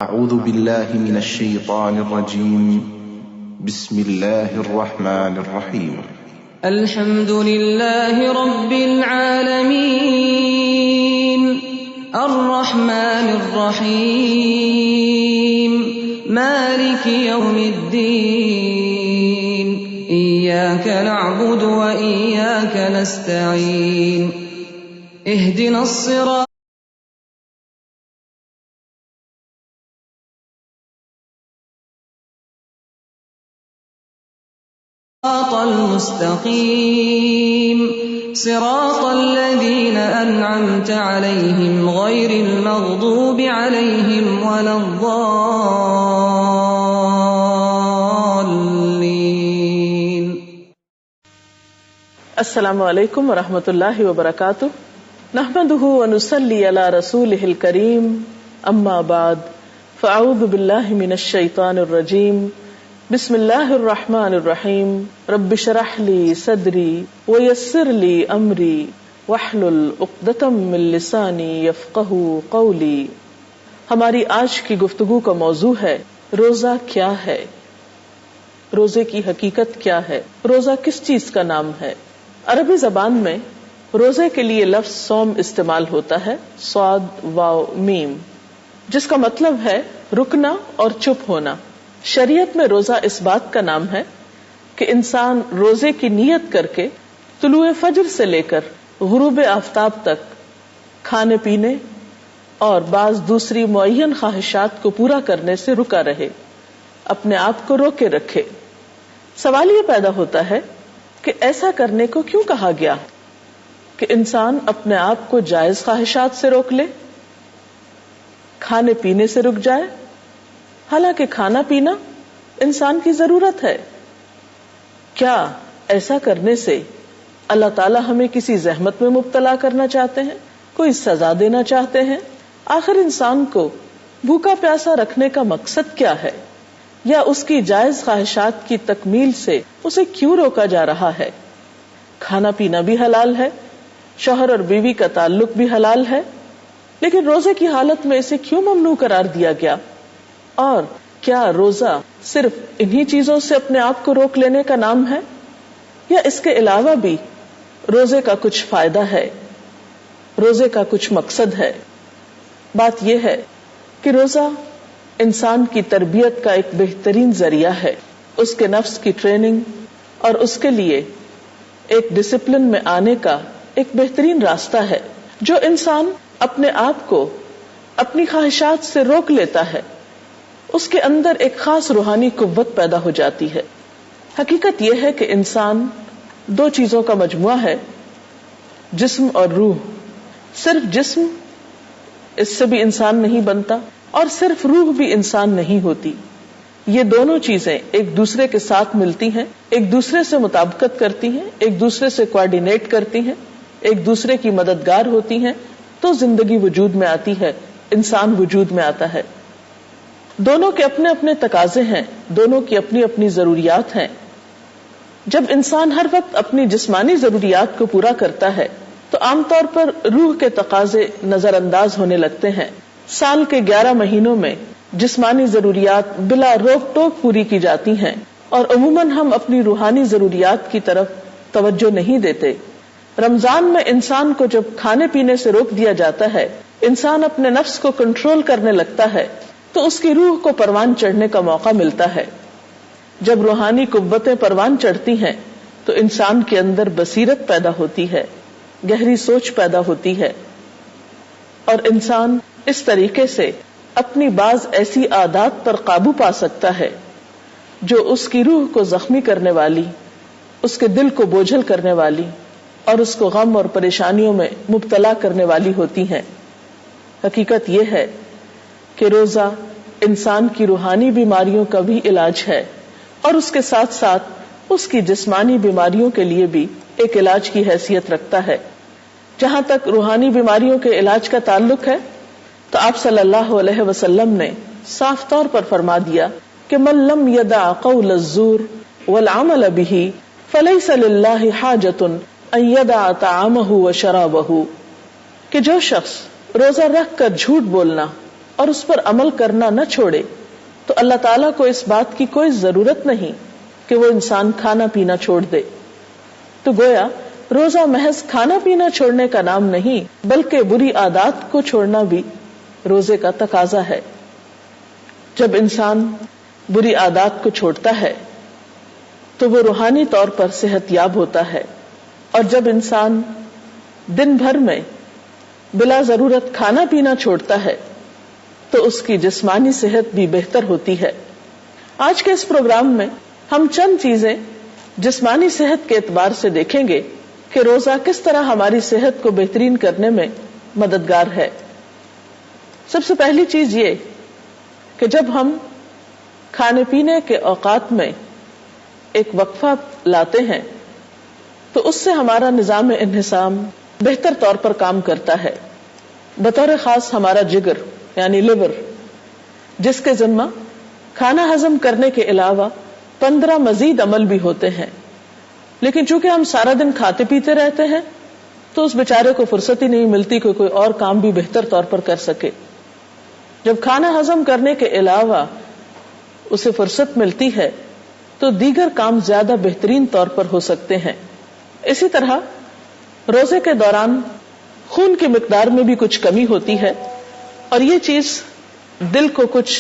أعوذ بالله من الشيطان الرجيم. بسم الله الرحمن الرحيم. الحمد لله رب العالمين الرحمن الرحيم مالك يوم الدين إياك نعبد وإياك نستعين اهدنا الصراط المستقيم صراط الذين أنعمت عليهم غير المغضوب عليهم ولا الضالين. السلام علیکم ورحمۃ اللہ وبرکاتہ. نحمده ونصلي على رسوله الكريم. اما بعد فاعوذ باللہ من الشیطان الرجیم. بسم اللہ الرحمن الرحیم. رب اشرح لی صدری ویسر لی امری واحلل عقدۃ من لسانی یفقہوا قولی. ہماری آج کی گفتگو کا موضوع ہے روزہ کیا ہے، روزے کی حقیقت کیا ہے، روزہ کس چیز کا نام ہے. عربی زبان میں روزے کے لیے لفظ صوم استعمال ہوتا ہے، صاد واو میم، جس کا مطلب ہے رکنا اور چپ ہونا. شریعت میں روزہ اس بات کا نام ہے کہ انسان روزے کی نیت کر کے طلوع فجر سے لے کر غروب آفتاب تک کھانے پینے اور بعض دوسری معین خواہشات کو پورا کرنے سے رکا رہے، اپنے آپ کو روکے رکھے. سوال یہ پیدا ہوتا ہے کہ ایسا کرنے کو کیوں کہا گیا کہ انسان اپنے آپ کو جائز خواہشات سے روک لے، کھانے پینے سے رک جائے، حالانکہ کھانا پینا انسان کی ضرورت ہے. کیا ایسا کرنے سے اللہ تعالیٰ ہمیں کسی زحمت میں مبتلا کرنا چاہتے ہیں، کوئی سزا دینا چاہتے ہیں؟ آخر انسان کو بھوکا پیاسا رکھنے کا مقصد کیا ہے، یا اس کی جائز خواہشات کی تکمیل سے اسے کیوں روکا جا رہا ہے؟ کھانا پینا بھی حلال ہے، شوہر اور بیوی کا تعلق بھی حلال ہے، لیکن روزے کی حالت میں اسے کیوں ممنوع قرار دیا گیا؟ اور کیا روزہ صرف انہی چیزوں سے اپنے آپ کو روک لینے کا نام ہے، یا اس کے علاوہ بھی روزے کا کچھ فائدہ ہے، روزے کا کچھ مقصد ہے؟ بات یہ ہے کہ روزہ انسان کی تربیت کا ایک بہترین ذریعہ ہے، اس کے نفس کی ٹریننگ اور اس کے لیے ایک ڈسپلن میں آنے کا ایک بہترین راستہ ہے. جو انسان اپنے آپ کو اپنی خواہشات سے روک لیتا ہے، اس کے اندر ایک خاص روحانی قوت پیدا ہو جاتی ہے. حقیقت یہ ہے کہ انسان دو چیزوں کا مجموعہ ہے، جسم اور روح. صرف جسم اس سے بھی انسان نہیں بنتا، اور صرف روح بھی انسان نہیں ہوتی. یہ دونوں چیزیں ایک دوسرے کے ساتھ ملتی ہیں، ایک دوسرے سے مطابقت کرتی ہیں، ایک دوسرے سے کوآرڈینیٹ کرتی ہیں، ایک دوسرے کی مددگار ہوتی ہیں، تو زندگی وجود میں آتی ہے، انسان وجود میں آتا ہے. دونوں کے اپنے اپنے تقاضے ہیں، دونوں کی اپنی اپنی ضروریات ہیں. جب انسان ہر وقت اپنی جسمانی ضروریات کو پورا کرتا ہے تو عام طور پر روح کے تقاضے نظر انداز ہونے لگتے ہیں. سال کے 11 مہینوں میں جسمانی ضروریات بلا روک ٹوک پوری کی جاتی ہیں، اور عموماً ہم اپنی روحانی ضروریات کی طرف توجہ نہیں دیتے. رمضان میں انسان کو جب کھانے پینے سے روک دیا جاتا ہے، انسان اپنے نفس کو کنٹرول کرنے لگتا ہے، تو اس کی روح کو پروان چڑھنے کا موقع ملتا ہے. جب روحانی قوتیں پروان چڑھتی ہیں تو انسان کے اندر بصیرت پیدا ہوتی ہے، گہری سوچ پیدا ہوتی ہے، اور انسان اس طریقے سے اپنی بعض ایسی عادات پر قابو پا سکتا ہے جو اس کی روح کو زخمی کرنے والی، اس کے دل کو بوجھل کرنے والی اور اس کو غم اور پریشانیوں میں مبتلا کرنے والی ہوتی ہیں. حقیقت یہ ہے کہ روزہ انسان کی روحانی بیماریوں کا بھی علاج ہے، اور اس کے ساتھ ساتھ اس کی جسمانی بیماریوں کے لیے بھی ایک علاج کی حیثیت رکھتا ہے. جہاں تک روحانی بیماریوں کے علاج کا تعلق ہے تو آپ صلی اللہ علیہ وسلم نے صاف طور پر فرما دیا کہ من لم يدع قول الزور والعمل به فليس لله حاجة ان يدع طعامه وشرابه، کہ جو شخص روزہ رکھ کر جھوٹ بولنا اور اس پر عمل کرنا نہ چھوڑے تو اللہ تعالیٰ کو اس بات کی کوئی ضرورت نہیں کہ وہ انسان کھانا پینا چھوڑ دے. تو گویا روزہ محض کھانا پینا چھوڑنے کا نام نہیں بلکہ بری عادات کو چھوڑنا بھی روزے کا تقاضا ہے. جب انسان بری عادات کو چھوڑتا ہے تو وہ روحانی طور پر صحت یاب ہوتا ہے، اور جب انسان دن بھر میں بلا ضرورت کھانا پینا چھوڑتا ہے تو اس کی جسمانی صحت بھی بہتر ہوتی ہے. آج کے اس پروگرام میں ہم چند چیزیں جسمانی صحت کے اعتبار سے دیکھیں گے کہ روزہ کس طرح ہماری صحت کو بہترین کرنے میں مددگار ہے. سب سے پہلی چیز یہ کہ جب ہم کھانے پینے کے اوقات میں ایک وقفہ لاتے ہیں تو اس سے ہمارا نظام انہضام بہتر طور پر کام کرتا ہے. بطور خاص ہمارا جگر یعنی لیور، جس کے ذمہ کھانا ہضم کرنے کے علاوہ 15 مزید عمل بھی ہوتے ہیں، لیکن چونکہ ہم سارا دن کھاتے پیتے رہتے ہیں تو اس بیچارے کو فرصت ہی نہیں ملتی کہ کوئی اور کام بھی بہتر طور پر کر سکے. جب کھانا ہضم کرنے کے علاوہ اسے فرصت ملتی ہے تو دیگر کام زیادہ بہترین طور پر ہو سکتے ہیں. اسی طرح روزے کے دوران خون کی مقدار میں بھی کچھ کمی ہوتی ہے، اور یہ چیز دل کو کچھ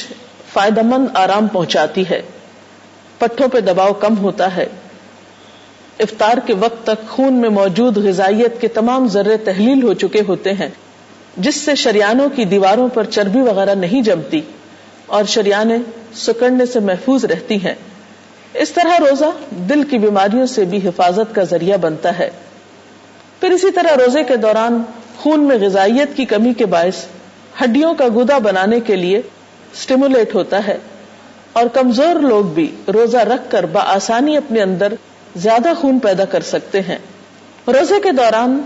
فائدہ مند آرام پہنچاتی ہے. پٹھوں پہ دباؤ کم ہوتا ہے. افطار کے وقت تک خون میں موجود غذائیت کے تمام ذرے تحلیل ہو چکے ہوتے ہیں، جس سے شریانوں کی دیواروں پر چربی وغیرہ نہیں جمتی اور شریانیں سکڑنے سے محفوظ رہتی ہیں. اس طرح روزہ دل کی بیماریوں سے بھی حفاظت کا ذریعہ بنتا ہے. پھر اسی طرح روزے کے دوران خون میں غذائیت کی کمی کے باعث ہڈیوں کا گودا بنانے کے لیے سٹیمولیٹ ہوتا ہے، اور کمزور لوگ بھی روزہ رکھ کر بآسانی اپنے اندر زیادہ خون پیدا کر سکتے ہیں. روزے کے دوران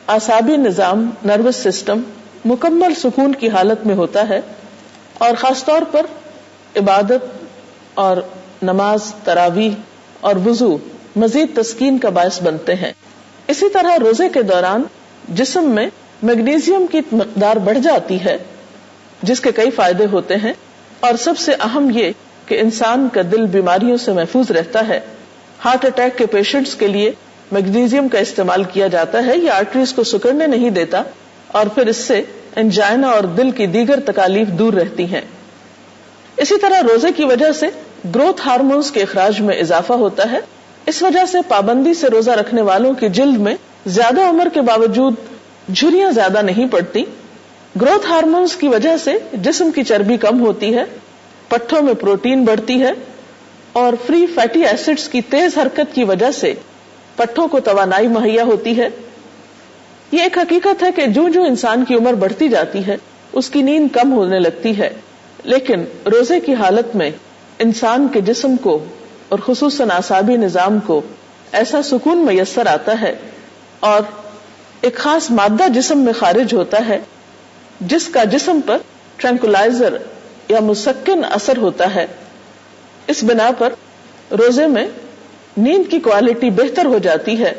اعصابی نظام، نروس سسٹم مکمل سکون کی حالت میں ہوتا ہے، اور خاص طور پر عبادت اور نماز، تراویح اور وضو مزید تسکین کا باعث بنتے ہیں. اسی طرح روزے کے دوران جسم میں میگنیزیم کی مقدار بڑھ جاتی ہے، جس کے کئی فائدے ہوتے ہیں، اور سب سے اہم یہ کہ انسان کا دل بیماریوں سے محفوظ رہتا ہے. ہارٹ اٹیک کے پیشنٹس کے لیے میگنیزیم کا استعمال کیا جاتا ہے. یہ آرٹریز کو سکڑنے نہیں دیتا، اور پھر اس سے انجائنا اور دل کی دیگر تکالیف دور رہتی ہیں. اسی طرح روزے کی وجہ سے گروتھ ہارمونز کے اخراج میں اضافہ ہوتا ہے. اس وجہ سے پابندی سے روزہ رکھنے والوں کی جلد میں زیادہ عمر کے باوجود جھریاں زیادہ نہیں پڑتی. گروتھ ہارمونز کی وجہ سے جسم کی چربی کم ہوتی ہے، پٹھوں میں پروٹین بڑھتی ہے، اور فری فیٹی ایسڈز کی تیز حرکت کی وجہ سے پٹھوں کو توانائی مہیا ہوتی ہے. یہ ایک حقیقت ہے کہ جو انسان کی عمر بڑھتی جاتی ہے اس کی نیند کم ہونے لگتی ہے، لیکن روزے کی حالت میں انسان کے جسم کو اور خصوصاً اعصابی نظام کو ایسا سکون میسر آتا ہے، اور ایک خاص مادہ جسم میں خارج ہوتا ہے جس کا جسم پر ٹرینکولائزر یا مسکن اثر ہوتا ہے. اس بنا پر روزے میں نیند کی کوالٹی بہتر ہو جاتی ہے،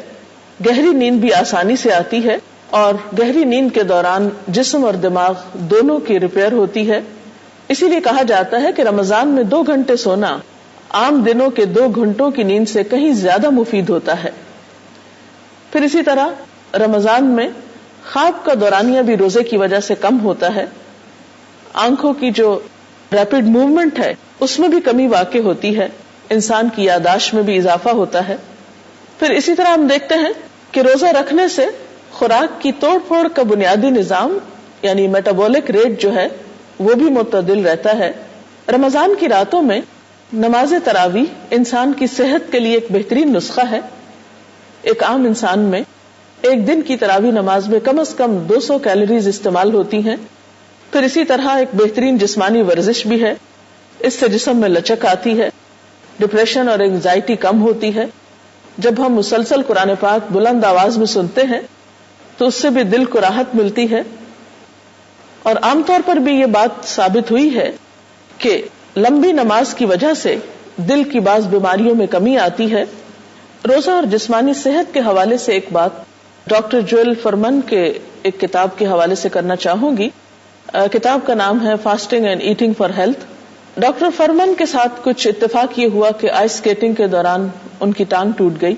گہری نیند بھی آسانی سے آتی ہے، اور گہری نیند کے دوران جسم اور دماغ دونوں کی ریپیئر ہوتی ہے. اسی لیے کہا جاتا ہے کہ رمضان میں 2 گھنٹے سونا عام دنوں کے 2 گھنٹوں کی نیند سے کہیں زیادہ مفید ہوتا ہے. پھر اسی طرح رمضان میں خواب کا دورانیہ بھی روزے کی وجہ سے کم ہوتا ہے. آنکھوں کی جو ریپڈ موومنٹ ہے اس میں بھی کمی واقع ہوتی ہے. انسان کی یادداشت میں بھی اضافہ ہوتا ہے. پھر اسی طرح ہم دیکھتے ہیں کہ روزہ رکھنے سے خوراک کی توڑ پھوڑ کا بنیادی نظام یعنی میٹابولک ریٹ جو ہے وہ بھی معتدل رہتا ہے. رمضان کی راتوں میں نماز تراویح انسان کی صحت کے لیے ایک بہترین نسخہ ہے. ایک عام انسان میں ایک دن کی تراویح نماز میں کم از کم 200 کیلوریز استعمال ہوتی ہیں. پھر اسی طرح ایک بہترین جسمانی ورزش بھی ہے. اس سے جسم میں لچک آتی ہے، ڈپریشن اور اینگزائٹی کم ہوتی ہے. جب ہم مسلسل قرآن پاک بلند آواز میں سنتے ہیں تو اس سے بھی دل کو راحت ملتی ہے. اور عام طور پر بھی یہ بات ثابت ہوئی ہے کہ لمبی نماز کی وجہ سے دل کی بعض بیماریوں میں کمی آتی ہے. روزہ اور جسمانی صحت کے حوالے سے ایک بات ڈاکٹر جوئل فرمن کے ایک کتاب کے حوالے سے کرنا چاہوں گی. کتاب کا نام ہے fasting and eating for health. Doctor Fuhrman کے ساتھ کچھ اتفاق یہ ہوا کہ آئس اسکیٹنگ کے دوران ان کی ٹانگ ٹوٹ گئی.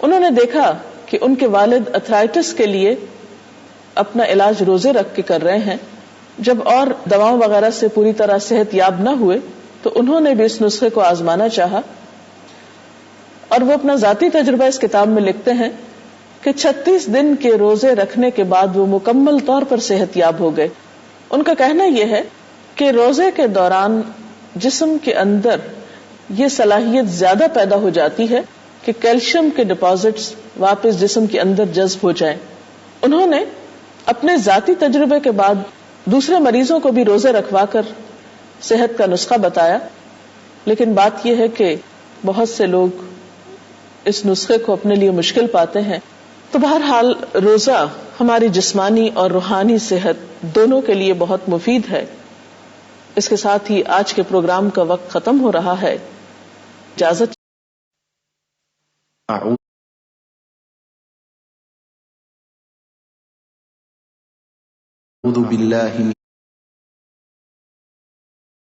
انہوں نے دیکھا کہ ان کے والد ارتھرائٹس کے لیے اپنا علاج روزے رکھ کے کر رہے ہیں. جب اور دواؤں وغیرہ سے پوری طرح صحت یاب نہ ہوئے تو انہوں نے بھی اس نسخے کو آزمانا چاہا، اور وہ اپنا ذاتی تجربہ اس کتاب میں لکھتے ہیں کہ 36 دن کے روزے رکھنے کے بعد وہ مکمل طور پر صحت یاب ہو گئے. ان کا کہنا یہ ہے کہ روزے کے دوران جسم کے اندر یہ صلاحیت زیادہ پیدا ہو جاتی ہے کہ کیلشیم کے ڈپازٹس واپس جسم کے اندر جذب ہو جائیں. انہوں نے اپنے ذاتی تجربے کے بعد دوسرے مریضوں کو بھی روزے رکھوا کر صحت کا نسخہ بتایا، لیکن بات یہ ہے کہ بہت سے لوگ اس نسخے کو اپنے لیے مشکل پاتے ہیں. تو بہرحال روزہ ہماری جسمانی اور روحانی صحت دونوں کے لیے بہت مفید ہے. اس کے ساتھ ہی آج کے پروگرام کا وقت ختم ہو رہا ہے. اجازت. اعوذ باللہ